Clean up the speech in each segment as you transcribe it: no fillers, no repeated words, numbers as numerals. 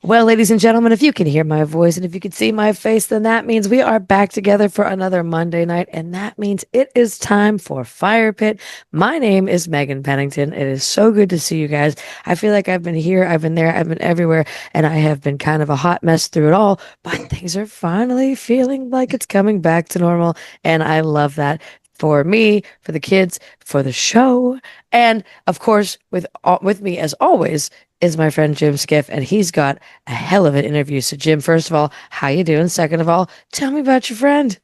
Well, ladies and gentlemen, if you can hear my voice and if you can see my face, then that means we are back together for another Monday night, and that means it is time for Firepitt. My name is Megan Pennington. It is so good to see you guys. I feel like I've been here, I've been there, I've been everywhere, and I have been kind of a hot mess through it all, but things are finally feeling like it's coming back to normal, and I love that. For me, for the kids, for the show, and of course, with me as always is my friend Jim Skiff, and he's got a hell of an interview. So, Jim, first of all, how you doing? Second of all, tell me about your friend.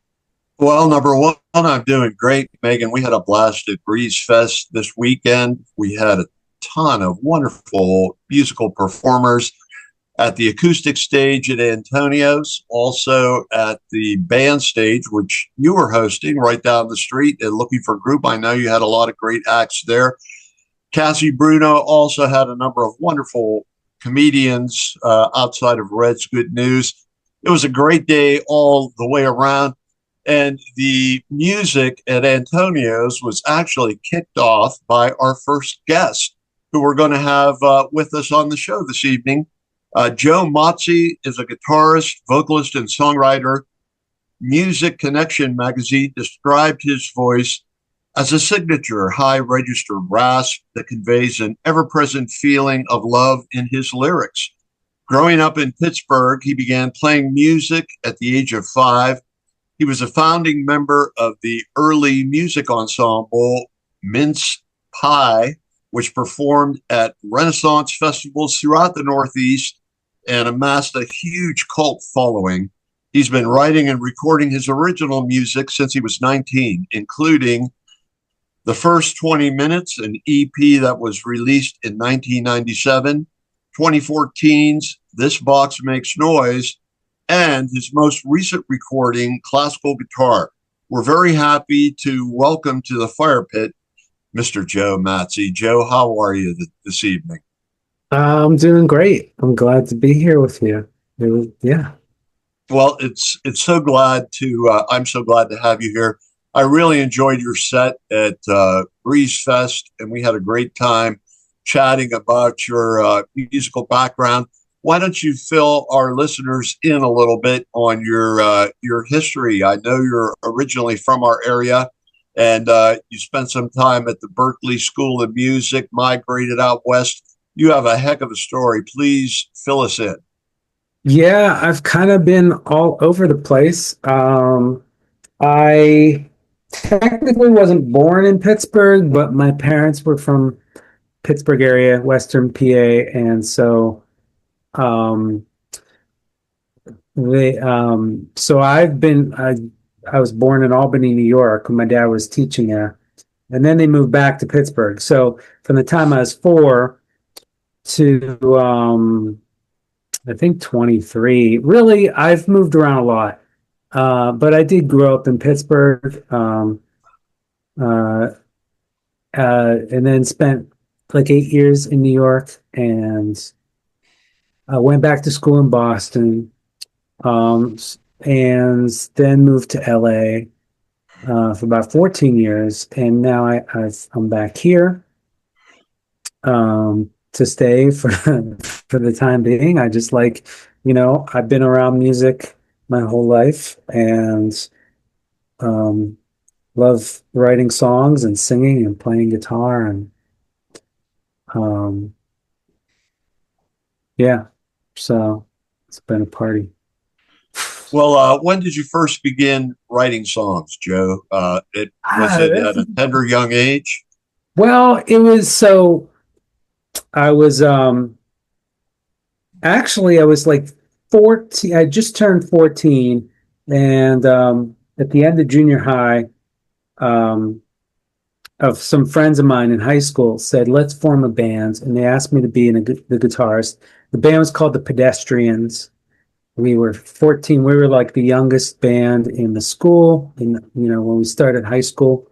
Well, number one, I'm doing great, Megan. We had a blast at Breeze Fest this weekend. We had a ton of wonderful musical performers at the acoustic stage at Antonio's, also at the band stage, which you were hosting right down the street at Looking for Group. I know you had a lot of great acts there. Cassie Bruno also had a number of wonderful comedians outside of Red's Good News. It was a great day all the way around. And the music at Antonio's was actually kicked off by our first guest, who we're going to have with us on the show this evening. Joe Matzzie is a guitarist, vocalist, and songwriter. Music Connection magazine described his voice as a signature high register rasp that conveys an ever-present feeling of love in his lyrics. Growing up in Pittsburgh, he began playing music at the age of 5. He was a founding member of the early music ensemble Mince Pie, which performed at Renaissance festivals throughout the Northeast and amassed a huge cult following. He's been writing and recording his original music since he was 19, including The First 20 Minutes, an EP that was released in 1997, 2014's This Box Makes Noise, and his most recent recording, Classical Guitar. We're very happy to welcome to the Firepitt Mr. Joe Matzzie. Joe, how are you this evening? I'm doing great. I'm glad to be here with you. Yeah. Well, I'm so glad to have you here. I really enjoyed your set at Breeze Fest, and we had a great time chatting about your musical background. Why don't you fill our listeners in a little bit on your history? I know you're originally from our area, and you spent some time at the Berklee School of Music, migrated out west. You have a heck of a story. Please fill us in. Yeah, I've kind of been all over the place. I technically wasn't born in Pittsburgh, but my parents were from Pittsburgh area, Western PA, and so I was born in Albany, New York, when my dad was teaching there, and then they moved back to Pittsburgh. So from the time I was 4 to I think 23, really, I've moved around a lot, but I did grow up in Pittsburgh, and then spent like 8 years in New York, and I went back to school in Boston, and then moved to LA for about 14 years, and now I'm back here to stay for for the time being. I just like, I've been around music my whole life, and love writing songs and singing and playing guitar, and yeah, so it's been a party. Well, when did you first begin writing songs, Joe? Was it at a tender young age? Well, it was I was actually I was like 14. I just turned 14, and at the end of junior high, of some friends of mine in high school said, let's form a band, and they asked me to be the guitarist. The band was called the Pedestrians. We were 14. We were like the youngest band in the school, when we started high school.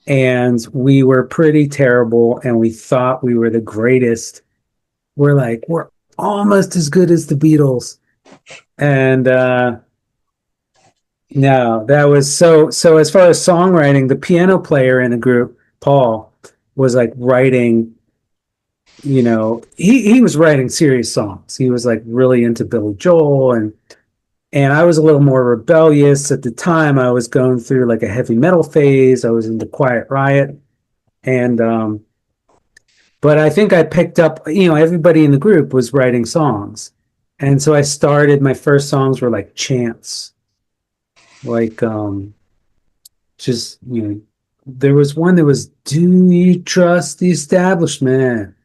And we were pretty terrible, and we thought we were the greatest we're almost as good as the Beatles. And no, that was so as far as songwriting, the piano player in the group, Paul, was like writing, he was writing serious songs. He was like really into Billy Joel, and I was a little more rebellious at the time. I was going through like a heavy metal phase. I was into Quiet Riot, and but I think I picked up, everybody in the group was writing songs. And so I started, my first songs were like chants, like just, there was one that was, "Do you trust the establishment?"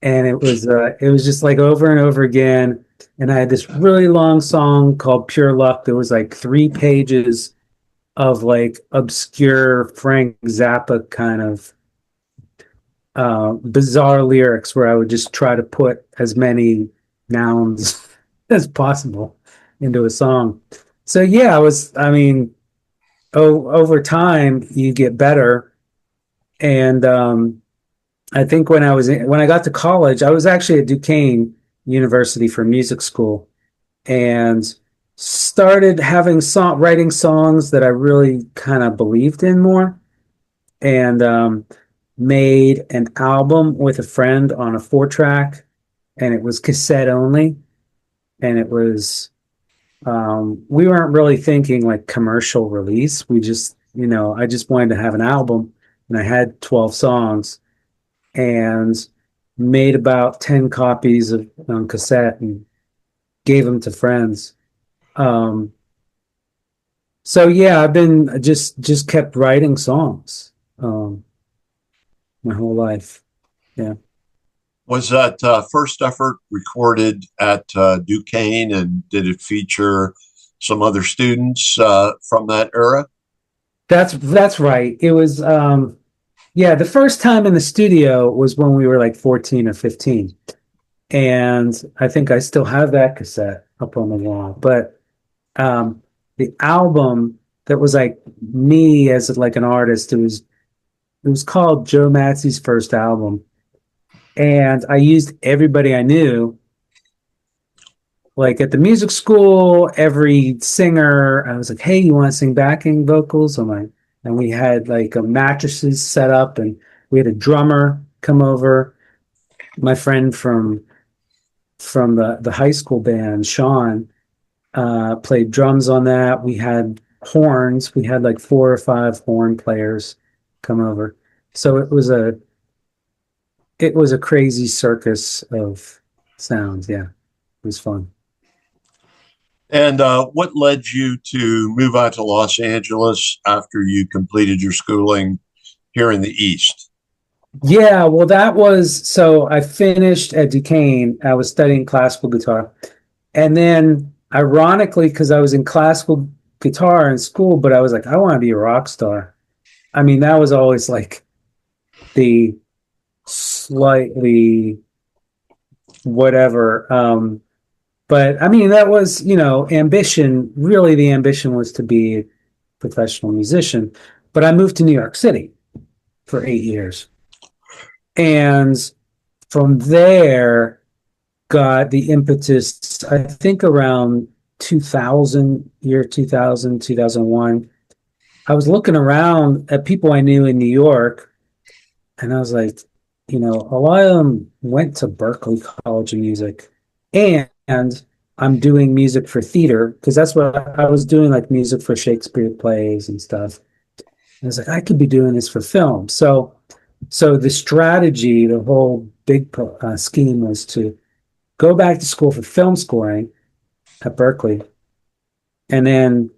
And it was just like over and over again. And I had this really long song called Pure Luck that was like 3 pages of like obscure Frank Zappa kind of bizarre lyrics where I would just try to put as many nouns as possible into a song. So yeah, over time you get better. And I think when I got to college, I was actually at Duquesne University for music school, and started writing songs that I really kind of believed in more, and made an album with a friend on a 4-track, and it was cassette only, and it was we weren't really thinking like commercial release. We just, I just wanted to have an album, and I had 12 songs, and made about 10 copies on cassette and gave them to friends. So yeah, I've been just kept writing songs my whole life. Yeah. Was that first effort recorded at Duquesne, and did it feature some other students from that era? That's right. It was yeah, the first time in the studio was when we were like 14 or 15. And I think I still have that cassette up on the wall. But the album that was like me as like an artist, it was called Joe Matzie's first album. And I used everybody I knew. Like at the music school, every singer, I was like, "Hey, you want to sing backing vocals?" And we had like mattresses set up, and we had a drummer come over. My friend from the high school band, Sean, played drums on that. We had horns. We had like 4 or 5 horn players come over. So it was a crazy circus of sounds. Yeah, it was fun. And what led you to move out to Los Angeles after you completed your schooling here in the East? Yeah, well, so I finished at Duquesne. I was studying classical guitar. And then, ironically, because I was in classical guitar in school, but I was like, I want to be a rock star. I mean, that was always like the slightly whatever. But I mean, that was, ambition. Really, the ambition was to be a professional musician. But I moved to New York City for 8 years. And from there, got the impetus, I think around 2001. I was looking around at people I knew in New York, and I was like, a lot of them went to Berklee College of Music, and I'm doing music for theater, because that's what I was doing, like music for Shakespeare plays and stuff. And I was like, I could be doing this for film. So the strategy, the whole big scheme was to go back to school for film scoring at Berklee, and then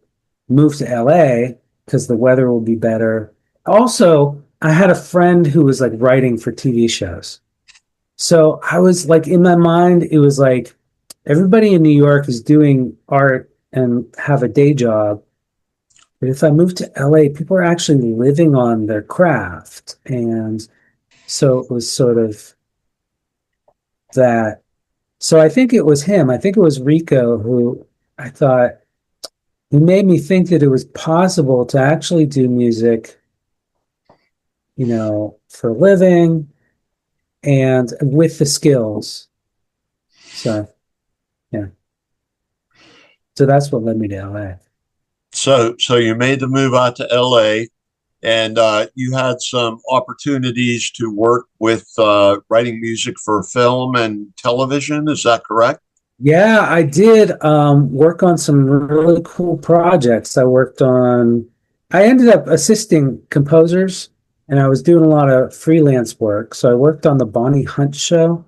move to LA because the weather will be better. Also, I had a friend who was like writing for TV shows. So I was like, in my mind, it was like everybody in New York is doing art and have a day job. But if I move to LA, people are actually living on their craft. And so it was sort of that. So I think it was him. I think it was Rico who I thought he made me think that it was possible to actually do music, for a living and with the skills. So yeah, so that's what led me to LA. So you made the move out to LA, and you had some opportunities to work with writing music for film and television. Is that correct? Yeah, I did work on some really cool projects. I ended up assisting composers and I was doing a lot of freelance work. So I worked on the Bonnie Hunt Show,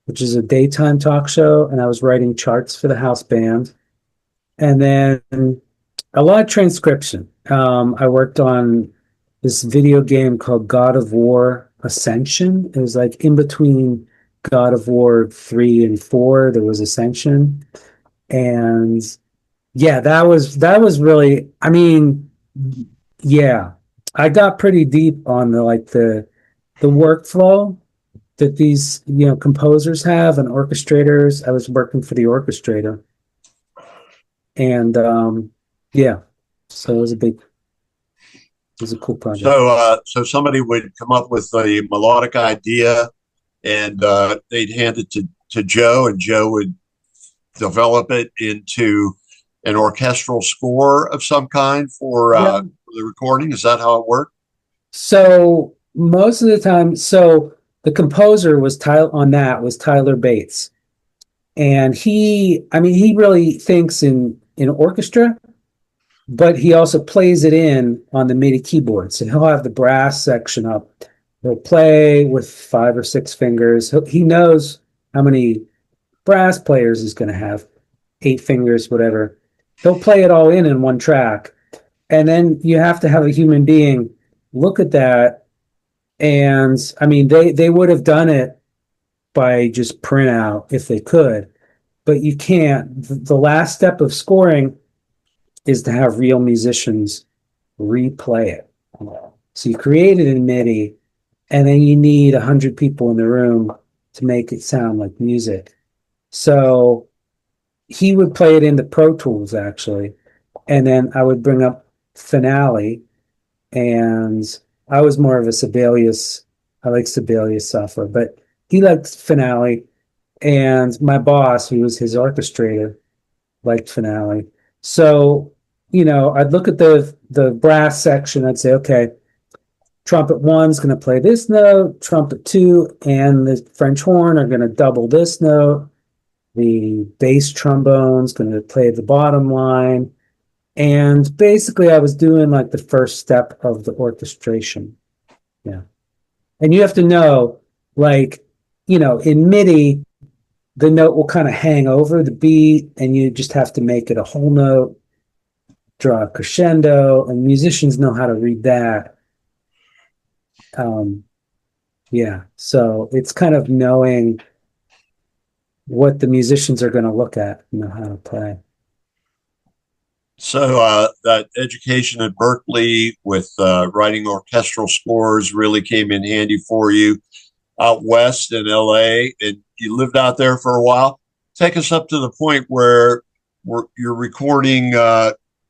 which is a daytime talk show, and I was writing charts for the house band. And then a lot of transcription. I worked on this video game called God of War Ascension. It was like in between God of War 3 and 4, there was Ascension. And yeah, that was really, I mean, yeah, I got pretty deep on the workflow that these, composers have and orchestrators. I was working for the orchestrator. And yeah, so it was a cool project. So somebody would come up with a melodic idea, and they'd hand it to Joe, and Joe would develop it into an orchestral score of some kind Yeah. for the recording. Is that how it worked? So most of the time, so the composer was Tyler Bates. And he really thinks in orchestra, but he also plays it in on the MIDI keyboard. So he'll have the brass section up. He'll play with 5 or 6 fingers. He knows how many brass players he's going to have, 8 fingers, whatever. He'll play it all in one track. And then you have to have a human being look at that. And I mean, they would have done it by just printout if they could, but you can't. The last step of scoring is to have real musicians replay it. So you create it in MIDI, and then you need 100 people in the room to make it sound like music. So he would play it into Pro Tools actually, and then I would bring up Finale, and I was more of a Sibelius. I like Sibelius software, but he liked Finale, and my boss, who was his orchestrator, liked Finale. So, I'd look at the brass section. I'd say, okay, trumpet one's going to play this note, trumpet two and the French horn are going to double this note. The bass trombone's going to play the bottom line. And basically, I was doing like the first step of the orchestration. Yeah. And you have to know, like, in MIDI, the note will kind of hang over the beat, and you just have to make it a whole note, draw a crescendo, and musicians know how to read that. Yeah, so it's kind of knowing what the musicians are going to look at, how to play. So that education at Berkeley with writing orchestral scores really came in handy for you out west in LA, and you lived out there for a while. Take us up to the point where you're recording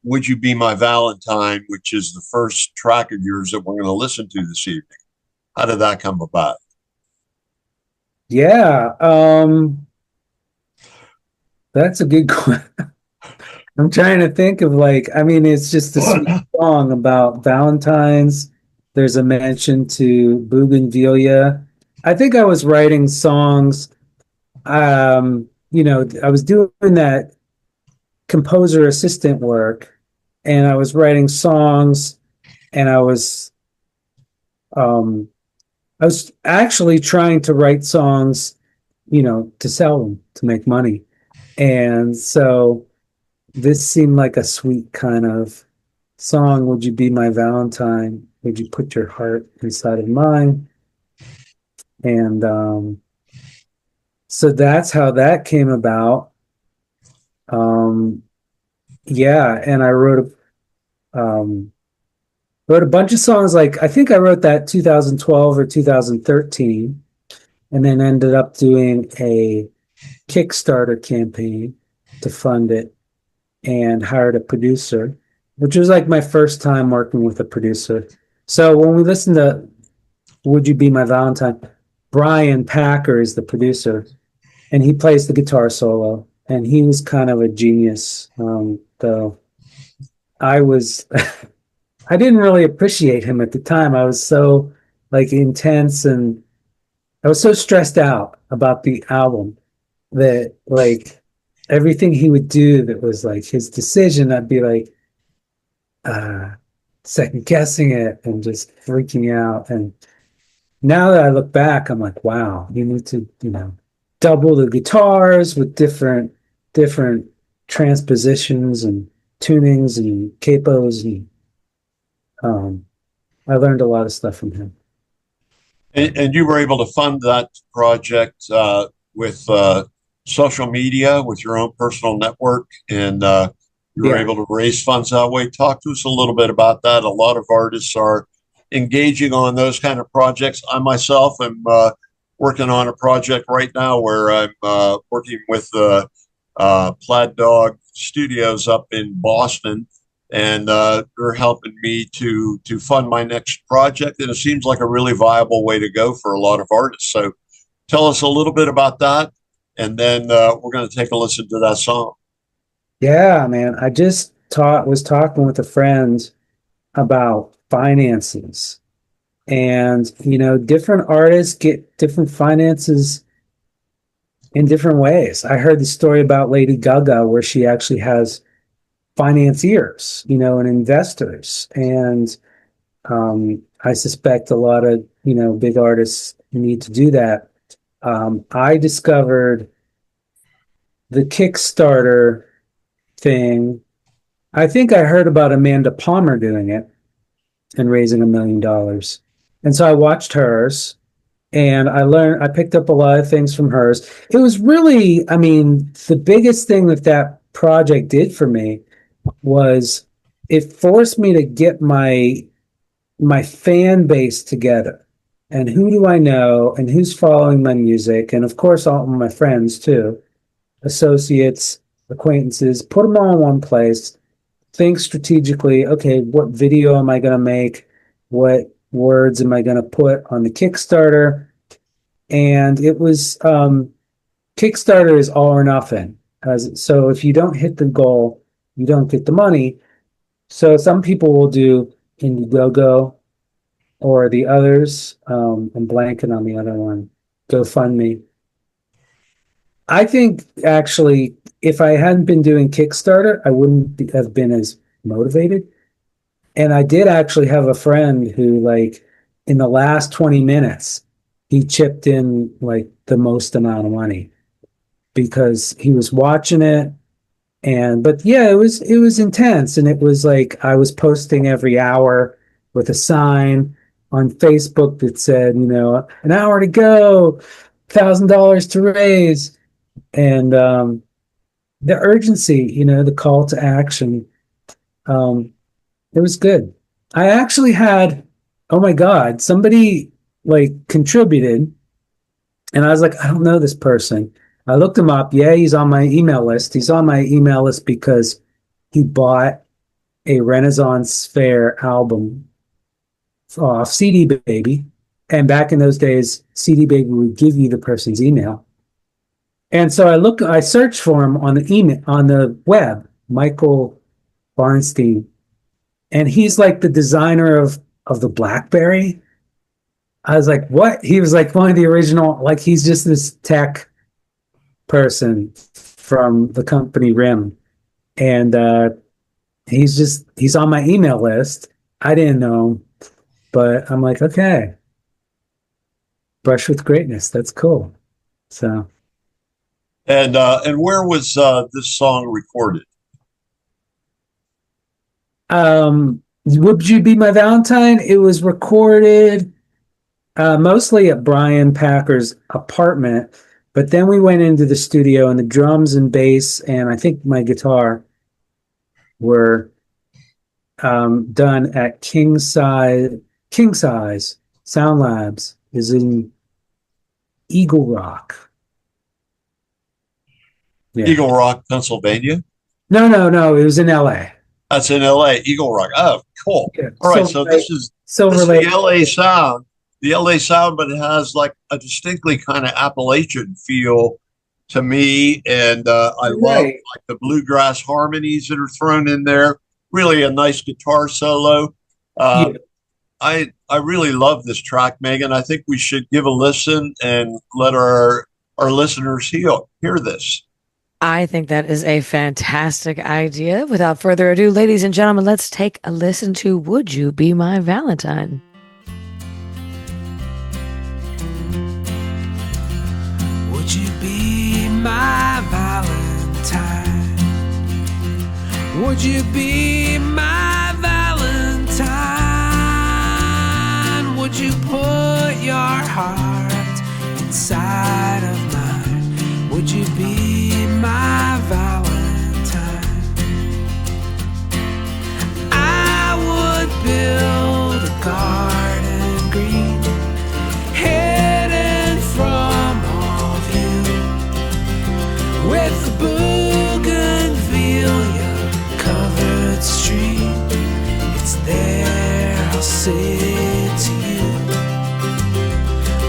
Would You Be My Valentine, which is the first track of yours that we're going to listen to this evening. How did that come about? Yeah, that's a good question. I'm trying to think of it's just a sweet song about Valentine's. There's a mention to Bougainvillea. I think I was writing songs. I was doing that composer assistant work, and I was writing songs, and I was actually trying to write songs, to sell them, to make money. And so this seemed like a sweet kind of song. Would you be my Valentine? Would you put your heart inside of mine? And so that's how that came about. Yeah, and I wrote a bunch of songs. Like I think I wrote that 2012 or 2013, and then ended up doing a Kickstarter campaign to fund it, and hired a producer, which was like my first time working with a producer. So when we listen to Would You Be My Valentine, Brian Packer is the producer. and he plays the guitar solo, and he was kind of a genius. Though I was, I didn't really appreciate him at the time. I was so like intense, and I was so stressed out about the album that like everything he would do that was like his decision, I'd be like uh second guessing it and just freaking out. And now that I look back, I'm like, wow, you need to, double the guitars with different transpositions and tunings and capos, and um I learned a lot of stuff from him. And you were able to fund that project with social media, with your own personal network, and you were Yeah. able to raise funds that way. Talk to us a little bit about that. A lot of artists are engaging on those kind of projects. I myself am working on a project right now where I'm working with Plaid Dog Studios up in Boston, and they're helping me to fund my next project. And it seems like a really viable way to go for a lot of artists. So, tell us a little bit about that, and then we're going to take a listen to that song. Yeah, man. I just was talking with a friend about finances. And, different artists get different finances in different ways. I heard the story about Lady Gaga where she actually has financiers, and investors. And I suspect a lot of, big artists need to do that. I discovered the Kickstarter thing. I think I heard about Amanda Palmer doing it and raising $1 million. And so I watched hers and I picked up a lot of things from hers. It was really, I mean, the biggest thing that project did for me was it forced me to get my fan base together. And who do I know and who's following my music? And of course, all of my friends too, associates, acquaintances, put them all in one place, think strategically, okay, what video am I going to make? What words am I going to put on the Kickstarter? And it was Kickstarter is all or nothing. So if you don't hit the goal, you don't get the money. So some people will do Indiegogo or the others. I'm blanking on the other one, GoFundMe. I think actually, if I hadn't been doing Kickstarter, I wouldn't have been as motivated. And I did actually have a friend who, like, in the last 20 minutes, he chipped in like the most amount of money because he was watching it. But yeah, it was intense. And it was like I was posting every hour with a sign on Facebook that said, an hour to go, $1,000 to raise. And the urgency, the call to action, it was good. I actually had, oh my God, somebody like contributed, and I was like, I don't know this person. I looked him up. Yeah, he's on my email list. He's on my email list because he bought a Renaissance Fair album off CD Baby. And back in those days, CD Baby would give you the person's email. And so I searched for him on the email, on the web, Michael Barnstein. And he's like the designer of the BlackBerry. I was like, what? He was like one of the original, like he's just this tech person from the company RIM. And he's on my email list. I didn't know him, but I'm like, okay, brush with greatness. That's cool. So. And where was this song recorded? Would You Be My Valentine? It was recorded mostly at Brian Packer's apartment, but then we went into the studio and the drums and bass and I think my guitar were done at King Size Sound Labs is in Eagle Rock. Yeah. Eagle Rock, Pennsylvania? No. It was in LA. That's in LA, Eagle Rock. Oh, cool. Yeah. All right, so this is the LA sound. The LA sound, but it has like a distinctly kind of Appalachian feel to me, and I love Right. like the bluegrass harmonies that are thrown in there. Really a nice guitar solo. Uh, Yeah. I really love this track, Megan. I think we should give a listen and let our listeners hear this. I think that is a fantastic idea. Without further ado, ladies and gentlemen, let's take a listen to Would You Be My Valentine? Would you be my Valentine? Would you be my Valentine? Would you put your heart inside of mine? Would you be my Valentine? I would build a garden green, hidden from all view, with the bougainvillea covered stream. It's there I'll say to you,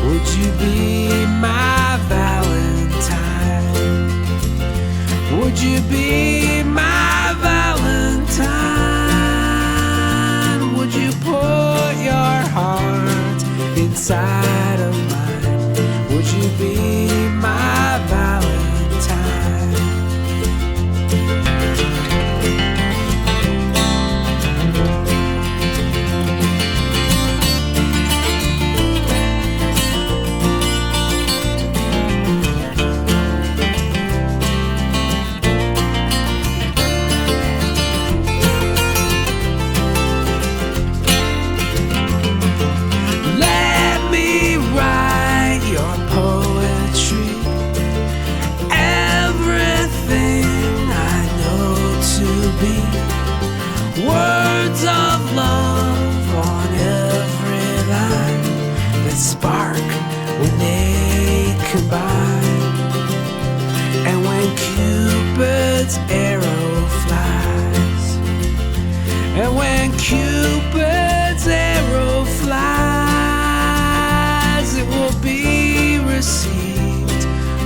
would you be my Valentine? Would you be my Valentine? Would you put your heart inside of mine? Would you be my Valentine? Let me write your poetry, everything I know to be. Words of love on every line that spark when they combine. And when Cupid's arrow flies, and when Cupid's arrow flies, it will be received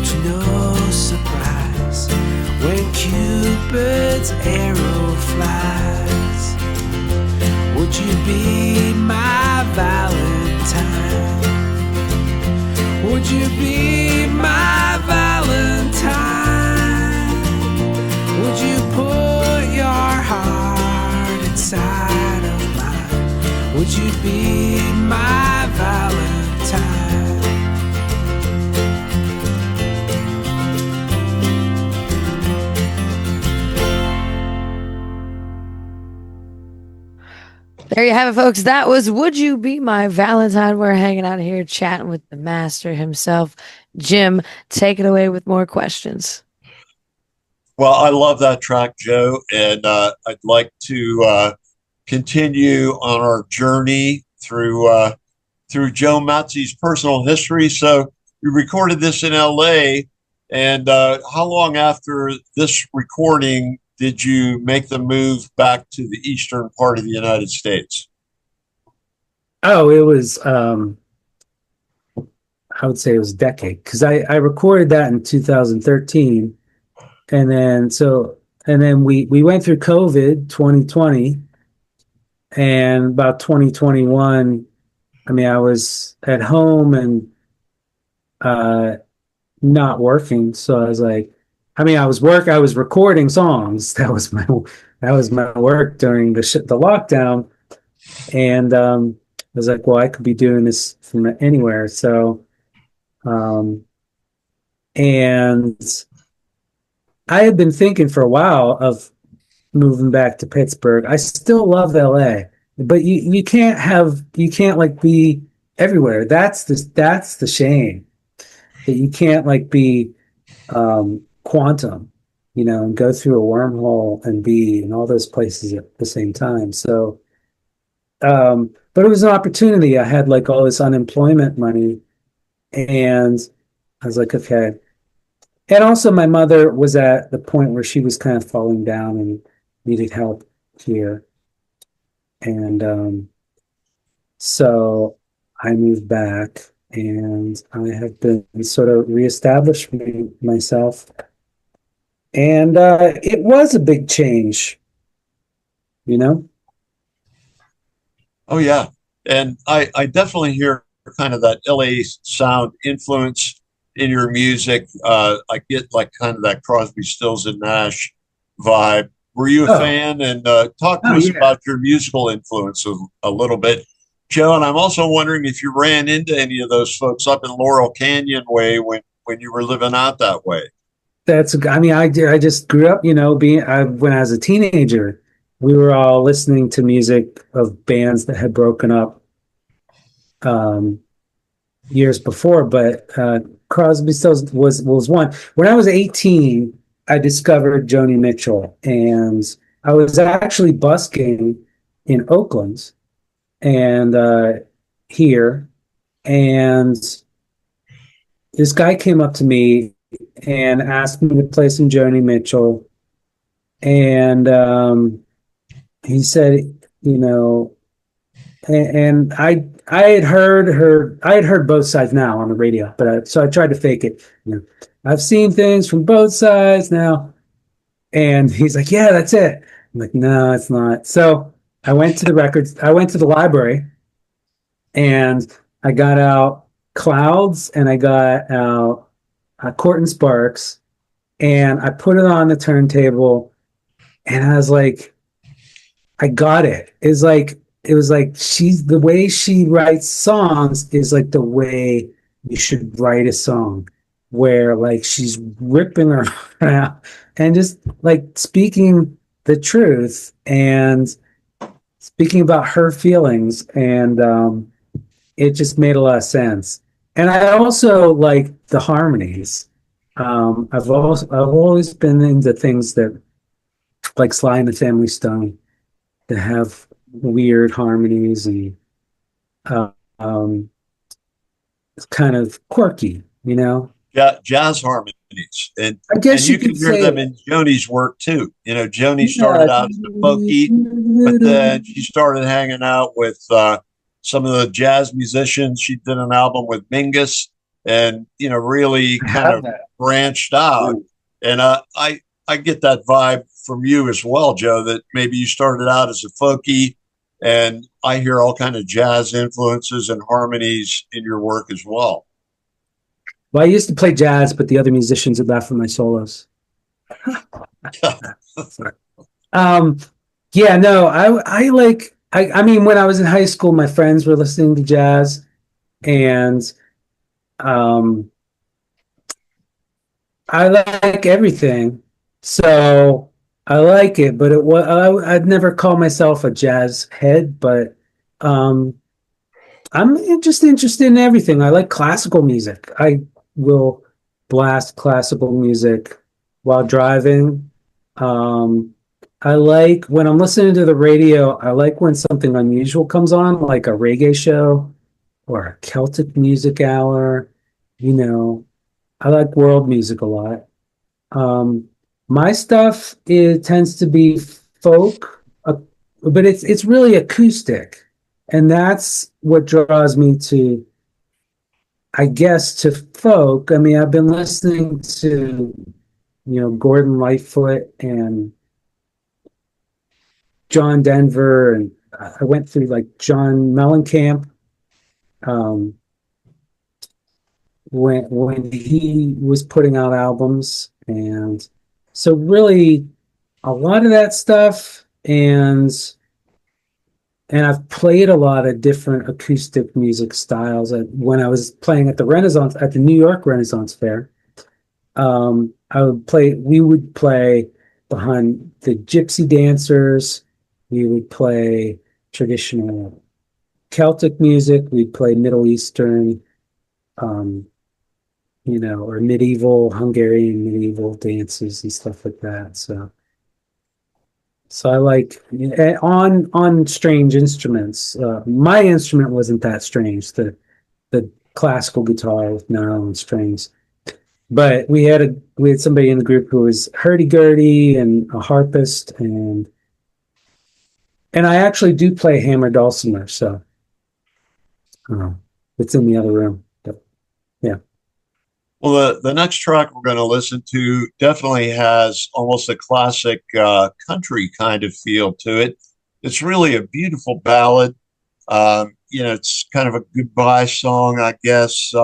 to no surprise. When Cupid's arrow flies, would you be my Valentine? Would you be my Valentine? Would you put your heart inside of mine? Would you be my Valentine? There you have it, folks. That was Would You Be My Valentine? We're hanging out here chatting with the master himself. Jim, take it away with more questions. Well, I love that track, Joe, and I'd like to continue on our journey through Joe Matzie's personal history. So we recorded this in L.A., and how long after this recording did you make the move back to the eastern part of the United States? Oh, it was I would say it was a decade, because I recorded that in 2013, and then we went through COVID 2020, and about 2021, I mean, I was at home and not working, so I was like, I mean, I was recording songs. That was my work during the lockdown, and I was like, well, I could be doing this from anywhere. So, and I had been thinking for a while of moving back to Pittsburgh. I still love LA, but you can't like be everywhere. That's the shame, that you can't like be quantum, and go through a wormhole and be in all those places at the same time. So, but it was an opportunity. I had like all this unemployment money, and I was like, okay. And also, my mother was at the point where she was kind of falling down and needed help here. And so I moved back, and I have been sort of reestablishing myself. And it was a big change, you know? Oh yeah, and I definitely hear kind of that LA sound influence in your music. I get like kind of that Crosby, Stills and Nash vibe. Were you a Oh, fan? And talk to oh us yeah. about your musical influence a little bit, Joe. And I'm also wondering if you ran into any of those folks up in Laurel Canyon way when you were living out that way. I mean, I just grew up, when I was a teenager, we were all listening to music of bands that had broken up um, years before, but Crosby, Stills was one. When I was 18, I discovered Joni Mitchell, and I was actually busking in Oakland and here, and this guy came up to me and asked me to play some Joni Mitchell, and he said, you know, and I had heard both sides now on the radio, but so I tried to fake it. I've seen things from both sides now, and he's like, yeah, that's it. I'm like, no, it's not. So I went to the library, and I got out Clouds, and I got out Court and Sparks, and I put it on the turntable, and I was like, I got it. It was like she's the way she writes songs is like the way you should write a song, where like she's ripping her out and just like speaking the truth and speaking about her feelings, and it just made a lot of sense. And I also like the harmonies. I've always been into things that like Sly and the Family Stone that have weird harmonies and uh, um, it's kind of quirky, you know. Jazz harmonies, I and guess you you can could hear them say, in Joni's work too. You know, Joni yeah. started out as a folky, but then she started hanging out with some of the jazz musicians. She did an album with Mingus, and really I kind have of that. branched out. And I get that vibe from you as well, Joe. That maybe you started out as a folky, and I hear all kind of jazz influences and harmonies in your work as well. Well, I used to play jazz, but the other musicians would laugh at my solos. Sorry. Um, yeah, no, I mean, when I was in high school, my friends were listening to jazz, and um, I like everything, so I like it. But I'd never call myself a jazz head, but um, I'm just interested in everything. I like classical music. I will blast classical music while driving. Um, I like when I'm listening to the radio, I like when something unusual comes on, like a reggae show or a Celtic music hour. You know, I like world music a lot. Um, my stuff it tends to be folk, but it's really acoustic, and that's what draws me to, I guess, to folk. I mean, I've been listening to Gordon Lightfoot and John Denver, and I went through like John Mellencamp um, when he was putting out albums, and so really a lot of that stuff, and I've played a lot of different acoustic music styles. When I was playing at the New York Renaissance Fair, we would play behind the gypsy dancers. We would play traditional Celtic music. We'd play Middle Eastern, um, or Hungarian medieval dances and stuff like that. So I like on strange instruments. My instrument wasn't that strange. The classical guitar with narrow and strings. But we had somebody in the group who was hurdy-gurdy and a harpist, and I actually do play hammer dulcimer, so it's in the other room. Well, the next track we're going to listen to definitely has almost a classic country kind of feel to it. It's really a beautiful ballad. It's kind of a goodbye song, I guess.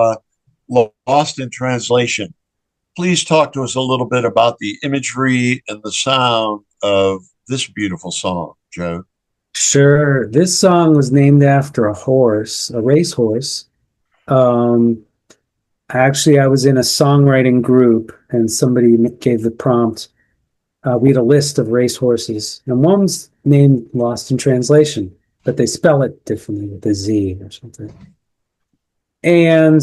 Lost in translation. Please talk to us a little bit about the imagery and the sound of this beautiful song, Joe. Sure. This song was named after a horse, a racehorse. Um, Actually, I was in a songwriting group and somebody gave the prompt. We had a list of racehorses, and one's named Lost in Translation, but they spell it differently with a Z or something. And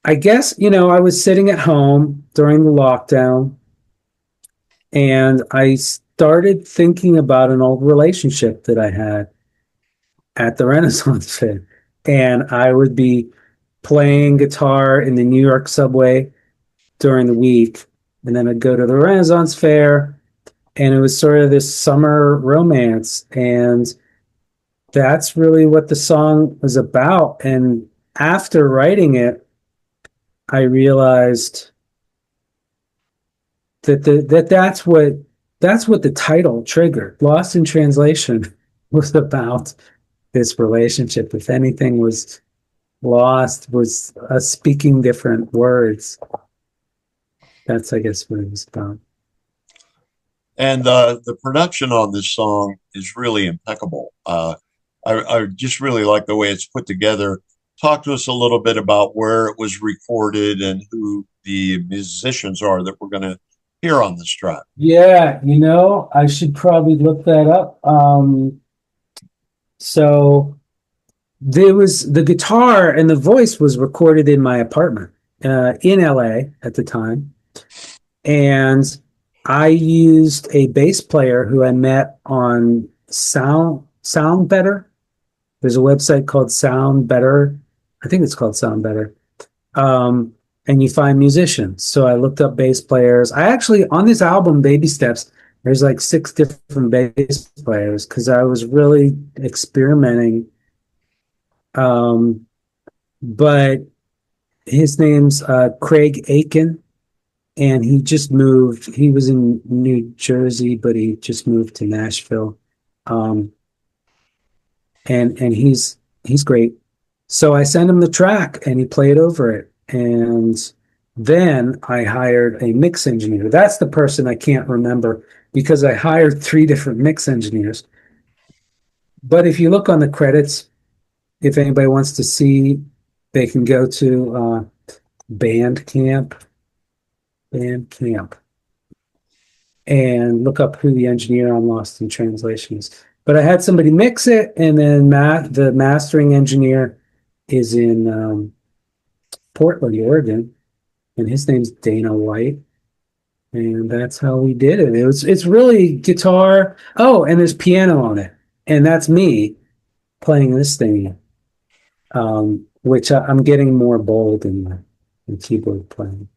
I guess, I was sitting at home during the lockdown and I started thinking about an old relationship that I had at the Renaissance Fair. And I would be playing guitar in the New York subway during the week. And then I'd go to the Renaissance Fair, and it was sort of this summer romance. And that's really what the song was about. And after writing it, I realized that's what the title triggered. Lost in Translation was about this relationship. If anything was lost, was us speaking different words. That's, I guess, what it was about. And the production on this song is really impeccable. I just really like the way it's put together. Talk to us a little bit about where it was recorded and who the musicians are that we're going to hear on this track. Yeah, I should probably look that up. So there was the guitar and the voice was recorded in my apartment in LA at the time. And I used a bass player who I met on Sound Better. There's a website called Sound Better. I think it's called Sound Better. And you find musicians. So I looked up bass players. I actually, on this album, Baby Steps, there's like 6 different bass players because I was really experimenting. But his name's Craig Aiken, and he just moved. He was in New Jersey, but he just moved to Nashville. And he's great. So I sent him the track and he played over it. And then I hired a mix engineer. That's the person I can't remember because I hired 3 different mix engineers. But if you look on the credits, if anybody wants to see, they can go to Bandcamp, and look up who the engineer on Lost in Translation is. But I had somebody mix it, and then the mastering engineer is in Portland, Oregon, and his name's Dana White. And that's how we did it. It's really guitar. Oh, and there's piano on it, and that's me playing this thing, which I'm getting more bold in the keyboard playing.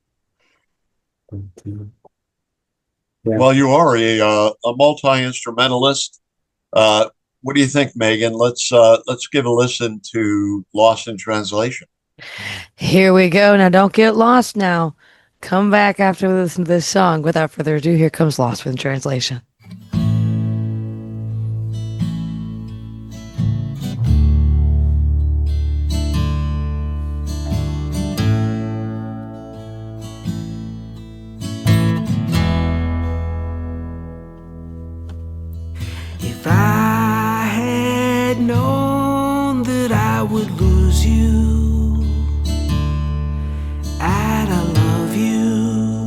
But, yeah. Well, you are a multi-instrumentalist. What do you think, Megan? Let's give a listen to Lost in Translation. Here we go. Now, don't get lost now. Come back after we listen to this song. Without further ado, here comes Lost in Translation. If I had known that I would lose you, I'd love you.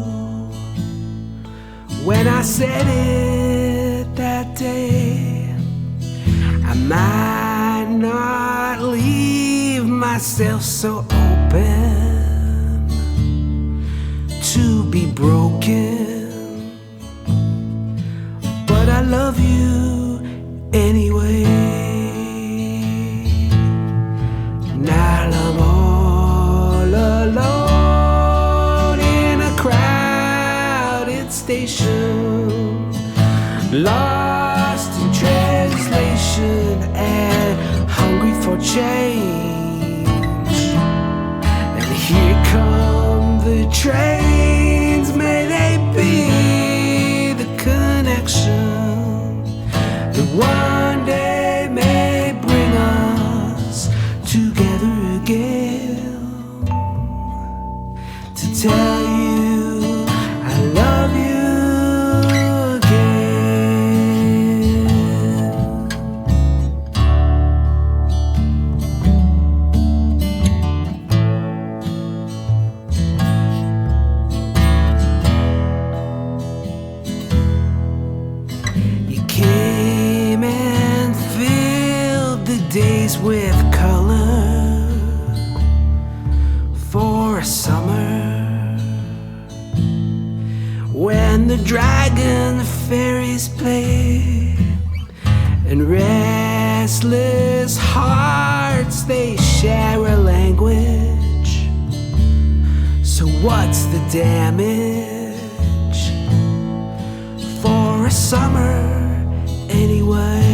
When I said it that day, I might not leave myself so open to be broken, but I love you anyway. Now I'm all alone in a crowded station, lost in translation and hungry for change. And here comes trains, may they be the connection that one day may bring us together again, to tell you I love you again. You came and filled the days with color for a summer, when the dragon fairies play and restless hearts they share a language. So what's the damage for a summer anyway?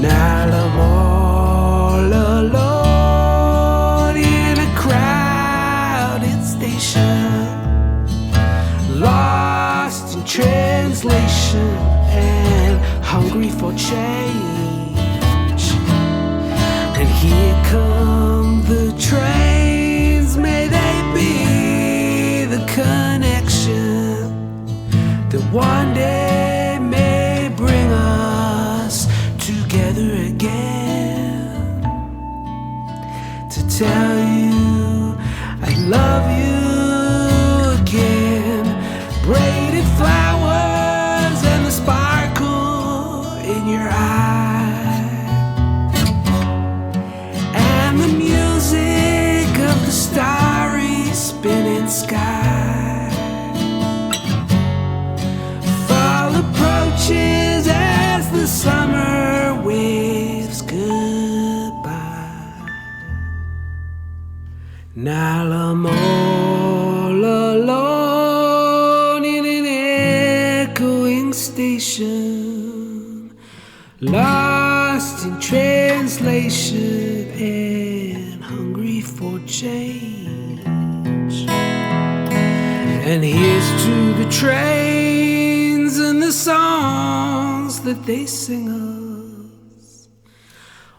Now I'm all alone in a crowded station, lost in translation and hungry for change. And here come the trains, may they be the connection that one day may bring us together again, to tell you I love you again. Braided flowers and the sparkle in your eye, and the music of the starry spinning sky. Fall approaches as the summer waves goodbye. Now I'm all alone in an echoing station, lost in translation and hungry for change. And here's to the trains and the songs that they sing us.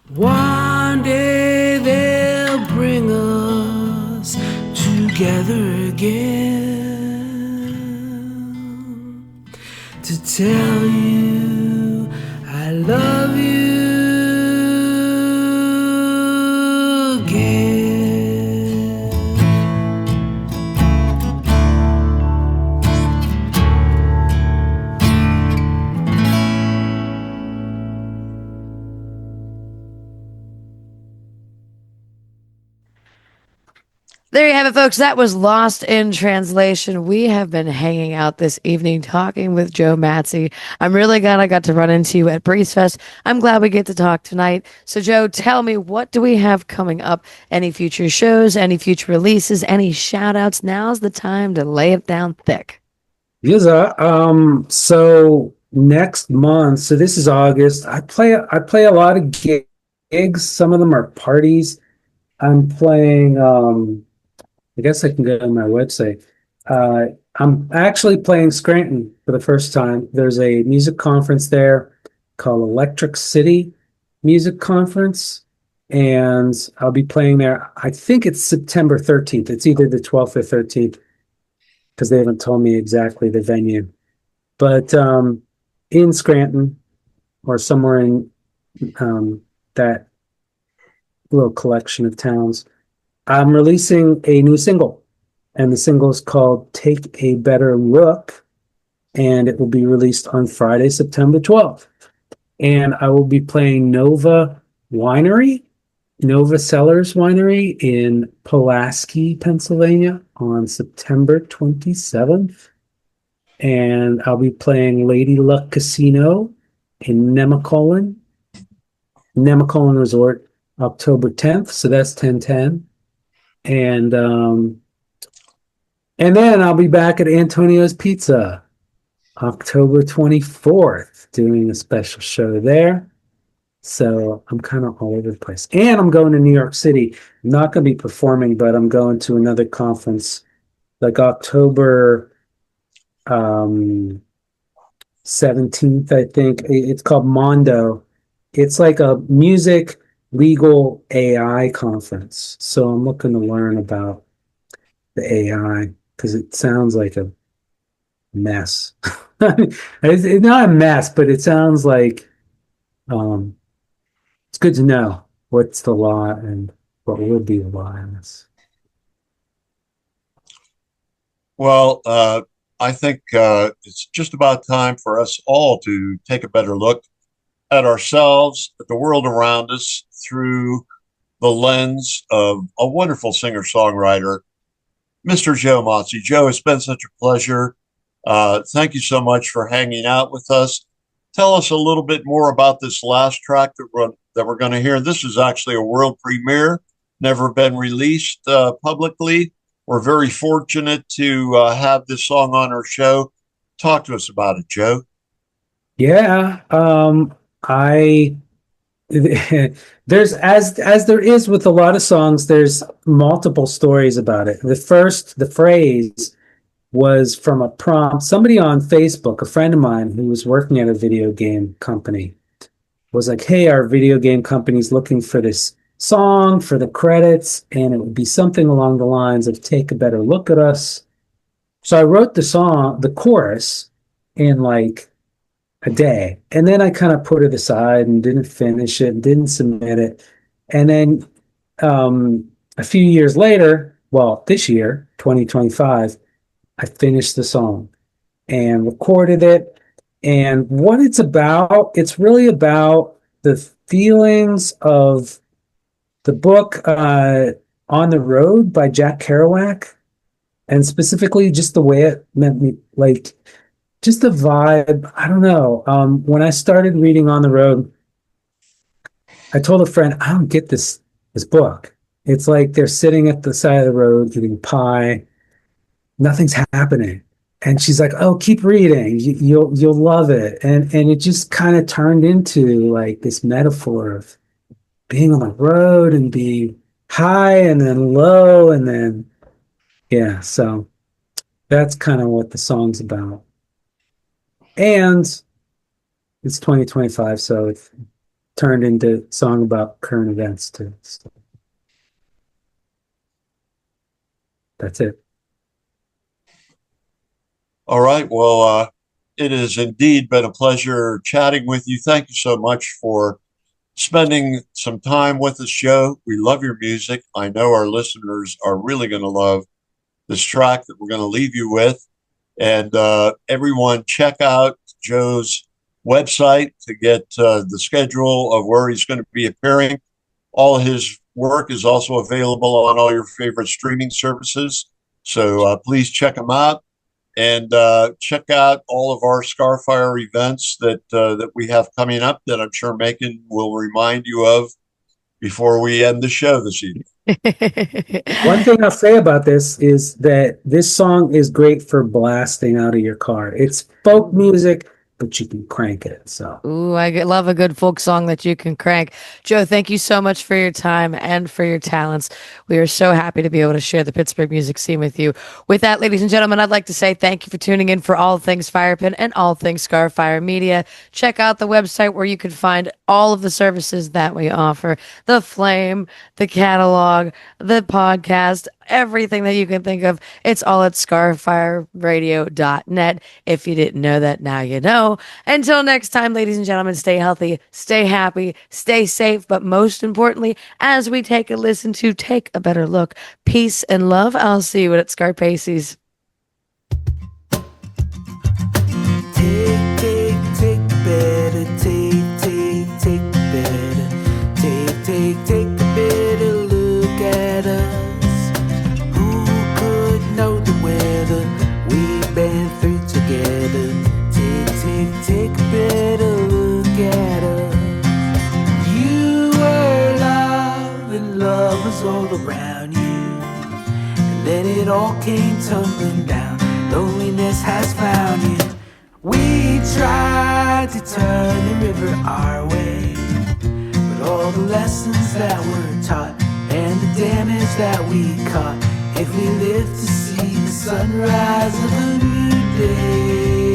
One day they'll bring us together again, to tell you I love you again. There you have it, folks. That was Lost in Translation. We have been hanging out this evening talking with Joe Matzzie. I'm really glad I got to run into you at Breeze Fest. I'm glad we get to talk tonight. So, Joe, tell me, what do we have coming up? Any future shows, any future releases, any shout outs? Now's the time to lay it down thick. Yes, so next month, so this is August. I play a lot of gigs. Some of them are parties. I'm playing, I guess I can go on my website. I'm actually playing Scranton for the first time. There's a music conference there called Electric City Music Conference, and I'll be playing there. I think it's September 13th. It's either the 12th or 13th, because they haven't told me exactly the venue. But in Scranton, or somewhere in that little collection of towns, I'm releasing a new single, and the single is called Take a Better Look, and it will be released on Friday, September 12th. And I will be playing Nova Cellars Winery in Pulaski, Pennsylvania on September 27th. And I'll be playing Lady Luck Casino in Nemacolin Resort, October 10th. So that's 10/10. And then I'll be back at Antonio's Pizza October 24th, doing a special show there. So I'm kind of all over the place. And I'm going to New York City. I'm not going to be performing, but I'm going to another conference like October 17th, I think. It's called Mondo. It's like a music legal AI conference. So I'm looking to learn about the AI because it sounds like a mess. It's not a mess, but it sounds like it's good to know what's the law and what would be the law in this. Well, I think it's just about time for us all to take a better look at ourselves, at the world around us through the lens of a wonderful singer-songwriter, Mr. Joe Matzzie. Joe, it's been such a pleasure. Thank you so much for hanging out with us. Tell us a little bit more about this last track that we're going to hear. This is actually a world premiere, never been released publicly. We're very fortunate to have this song on our show. Talk to us about it, Joe. Yeah, I there's as there is with a lot of songs, there's multiple stories about it. The phrase was from a prompt. Somebody on Facebook, a friend of mine who was working at a video game company, was like, "Hey, our video game company's looking for this song for the credits, and it would be something along the lines of 'Take a better look at us.'" So I wrote the chorus in like a day, and then I kind of put it aside and didn't finish it, didn't submit it, and then a few years later, well, this year, 2025, I finished the song and recorded it. And what it's really about the feelings of the book On the Road by Jack Kerouac, and specifically just the way it meant me, like just the vibe. I don't know. When I started reading On the Road, I told a friend, I don't get this book. It's like they're sitting at the side of the road eating pie. Nothing's happening. And she's like, "Oh, keep reading. You'll love it." And it just kind of turned into like this metaphor of being on the road and being high and then low and then yeah. So that's kind of what the song's about. And it's 2025, so it turned into a song about current events too. So that's it. All right. Well, it has indeed been a pleasure chatting with you. Thank you so much for spending some time with us, Joe. We love your music. I know our listeners are really going to love this track that we're going to leave you with. And everyone, check out Joe's website to get the schedule of where he's going to be appearing. All his work is also available on all your favorite streaming services. So please check him out. And check out all of our Scarfire events that we have coming up that I'm sure Megan will remind you of before we end the show this evening. One thing I'll say about this is that this song is great for blasting out of your car. It's folk music, but you can crank it. So, Ooh, love a good folk song that you can crank. Joe, thank you so much for your time and for your talents. We are so happy to be able to share the Pittsburgh music scene with you. With that, ladies and gentlemen, I'd like to say thank you for tuning in for all things Firepitt and all things Scarfire Media. Check out the website where you can find all of the services that we offer: the Flame, the catalog, the podcast, everything that you can think of. It's all at scarfireradio.net. If you didn't know that, now you know. Until next time, ladies and gentlemen, stay healthy, stay happy, stay safe, but most importantly, as we take a listen to Take a Better Look, peace and love. I'll see you at Scarpaces. Take better, take better, take a better look at us. Who could know the weather we've been through together? Take a better look at us. You were love and love was all around you, and then it all came tumbling down. Loneliness has found you. We tried to turn the river our way, all the lessons that were taught and the damage that we caught. If we live to see the sunrise of a new day.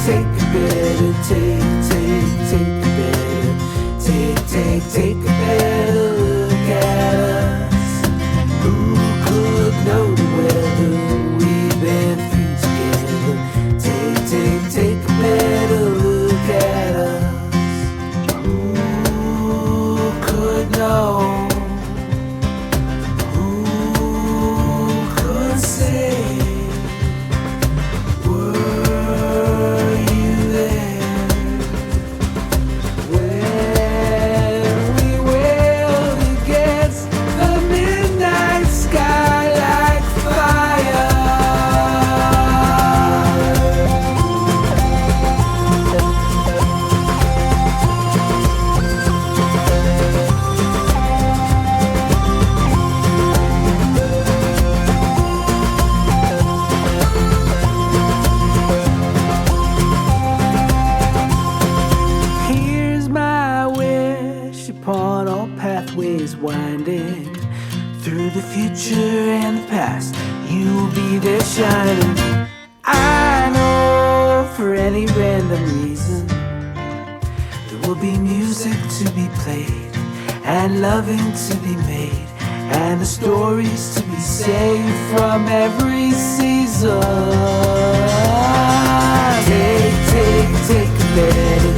Take a better, take a better, take a better look at us. Who could know the weather we've been through together? Take a better look at us. Who could know? Who could say? Were you there when we wailed against the midnight sky like fire? Here's my wish upon all pathways winding through the future and the past. You'll be there shining. I know for any random reason there will be music to be played and loving to be made and the stories to be saved from every season. Take a better,